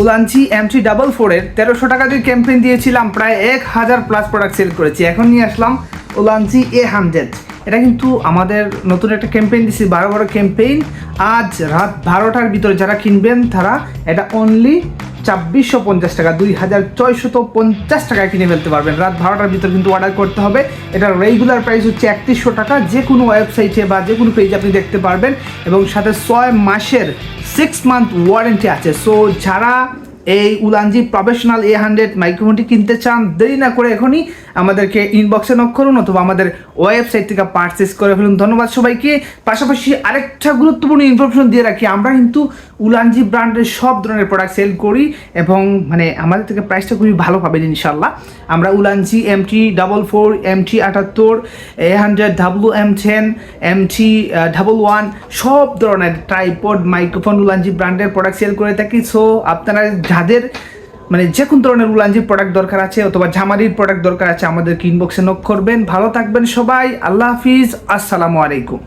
Ulanzi MT44 এর 1300 টাকা দিয়ে ক্যাম্পেইন দিয়েছিলাম, প্রায় 1000 প্লাস প্রোডাক্ট সেল করেছি। এখন নিয়ে আসলাম উলানজি A100। এটা কিন্তু আমাদের নতুন একটা ক্যাম্পেইন দিছি, 12 ক্যাম্পেইন। আজ রাত 12টার ভিতরে যারা কিনবেন তারা এটা অনলি 2450 টাকা, 2450 টাকায় কিনে ফেলতে পারবেন। রাত 12টার ভিতর কিন্তু অর্ডার করতে হবে। এটার রেগুলার প্রাইস হচ্ছে 3100 টাকা। যে কোনো ওয়েবসাইটে বা যে কোনো পেজে আপনি দেখতে পারবেন, এবং সাথে 6 মাসের 6 মান্থ ওয়ারেন্টি আছে। সো যারা এই উলানজি প্রফেশনাল A100 মাইক্রোফোনটি কিনতে চান, দেরি না করে এখনই আমাদেরকে ইনবক্সে নক করুন অথবা আমাদের ওয়েবসাইট থেকে পারচেস করে ফেলুন। ধন্যবাদ সবাইকে। পাশাপাশি আরেকটা গুরুত্বপূর্ণ ইনফরমেশন দিয়ে রাখি, আমরা কিন্তু উলানজি ব্র্যান্ডের সব ধরনের প্রোডাক্ট সেল করি এবং আমাদের থেকে প্রাইসটা খুবই ভালো পাবেন ইনশাল্লাহ। আমরা Ulanzi MT44, MT78, A100, WM10, MT11 সব ধরনের ট্রাইপড মাইক্রোফোন উলানজি ব্র্যান্ডের প্রোডাক্ট সেল করে থাকি। সো আপনারা যাদের যে কোনো ধরনের উলানজির প্রোডাক্ট দরকার আছে অথবা ঝামারির প্রোডাক্ট দরকার আছে, আমাদেরকে ইনবক্সে নক করবেন। ভালো থাকবেন সবাই। আল্লাহ হাফিজ। আসসালামু আলাইকুম।